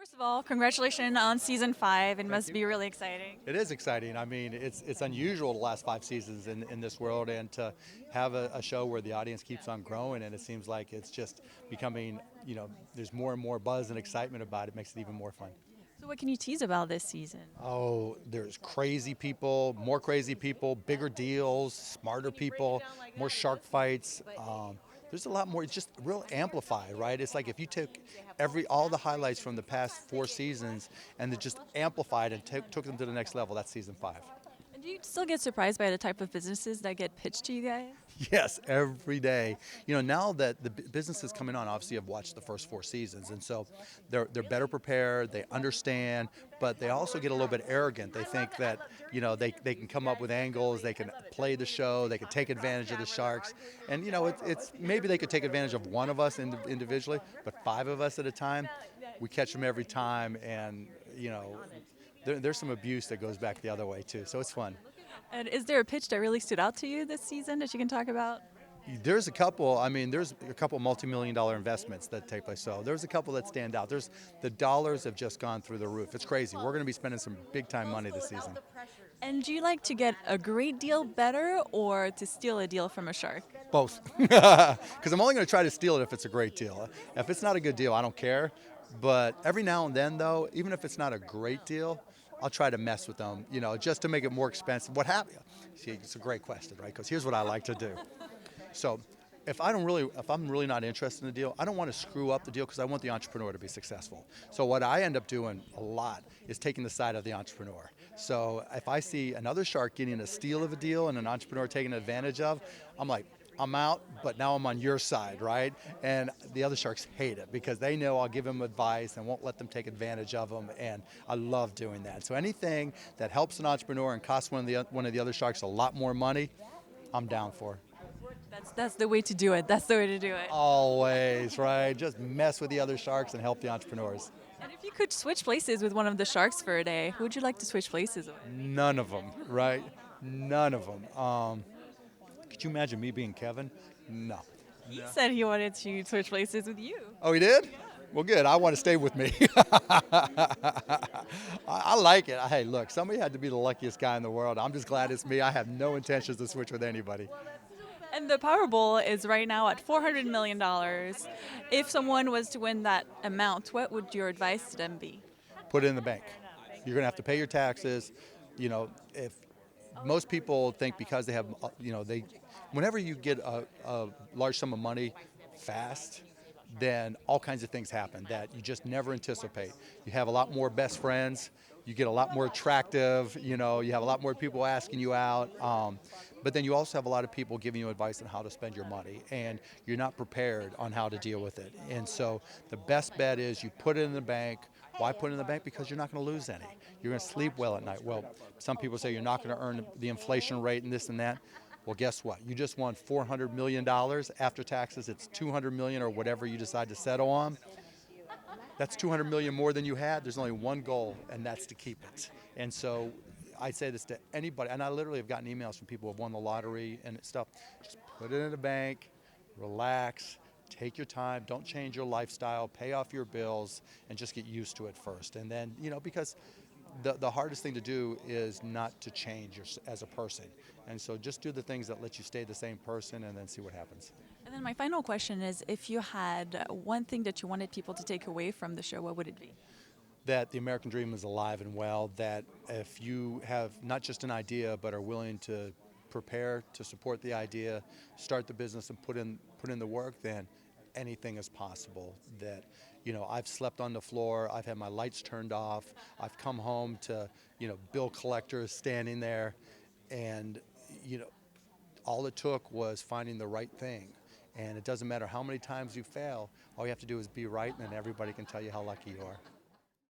First of all, congratulations on season 5. It Thank must you. be really exciting. It is exciting. I mean, it's unusual the last 5 seasons in this world, and to have a show where the audience keeps on growing, and it seems like it's just becoming, there's more and more buzz and excitement about it, makes it even more fun. So, what can you tease about this season? Oh, there's crazy people, more crazy people, bigger deals, smarter people, more shark fights. There's a lot more. It's just real amplified, right? It's like if you took all the highlights from the past 4 seasons and then just amplified and took them to the next level. That's season 5. And do you still get surprised by the type of businesses that get pitched to you guys? Yes, every day. Now that the businesses coming on obviously have watched the first 4 seasons, and so they're better prepared. They understand, but they also get a little bit arrogant. They think that they can come up with angles, they can play the show, they can take advantage of the sharks, and it's maybe they could take advantage of one of us individually, but 5 of us at a time, we catch them every time, and there's some abuse that goes back the other way too. So it's fun. And is there a pitch that really stood out to you this season that you can talk about? There's a couple. I mean, there's a couple multi-million-dollar investments that take place. So there's a couple that stand out. The dollars have just gone through the roof. It's crazy. We're going to be spending some big-time money this season. And do you like to get a great deal better or to steal a deal from a shark? Both, because I'm only going to try to steal it if it's a great deal. If it's not a good deal, I don't care. But every now and then, though, even if it's not a great deal, I'll try to mess with them, just to make it more expensive. What happened? See, it's a great question, right? Because here's what I like to do. So if I'm really not interested in the deal, I don't want to screw up the deal because I want the entrepreneur to be successful. So what I end up doing a lot is taking the side of the entrepreneur. So if I see another shark getting a steal of a deal and an entrepreneur taking advantage of, I'm like, I'm out, but now I'm on your side, right? And the other sharks hate it because they know I'll give them advice and won't let them take advantage of them, and I love doing that. So anything that helps an entrepreneur and costs one of the other sharks a lot more money, I'm down for. That's the way to do it. That's the way to do it. Always, right? Just mess with the other sharks and help the entrepreneurs. And if you could switch places with one of the sharks for a day, who would you like to switch places with? None of them, right? None of them. Could you imagine me being Kevin? No. He said he wanted to switch places with you. Oh, he did? Well, good. I want to stay with me. I like it. Hey, look, somebody had to be the luckiest guy in the world. I'm just glad it's me. I have no intentions to switch with anybody. And the Powerball is right now at $400 million. If someone was to win that amount, what would your advice to them be? Put it in the bank. You're going to have to pay your taxes. If most people think because they have, whenever you get a large sum of money fast, then all kinds of things happen that you just never anticipate. You have a lot more best friends. You get a lot more attractive. You have a lot more people asking you out. But then you also have a lot of people giving you advice on how to spend your money, and you're not prepared on how to deal with it. And so the best bet is you put it in the bank. Why put it in the bank? Because you're not going to lose any. You're going to sleep well at night. Well, some people say you're not going to earn the inflation rate and this and that. Well, guess what? You just won $400 million after taxes. It's $200 million or whatever you decide to settle on. That's $200 million more than you had. There's only one goal, and that's to keep it. And so I say this to anybody, and I literally have gotten emails from people who have won the lottery and stuff. Just put it in the bank, relax, take your time, don't change your lifestyle, pay off your bills, and just get used to it first. And then, because the hardest thing to do is not to change as a person. And so just do the things that let you stay the same person and then see what happens. And then my final question is, if you had one thing that you wanted people to take away from the show, what would it be? That the American dream is alive and well, that if you have not just an idea but are willing to prepare to support the idea, start the business and put in the work, then anything is possible. That I've slept on the floor, I've had my lights turned off, I've come home to bill collectors standing there, and all it took was finding the right thing. And it doesn't matter how many times you fail, all you have to do is be right, and then everybody can tell you how lucky you are.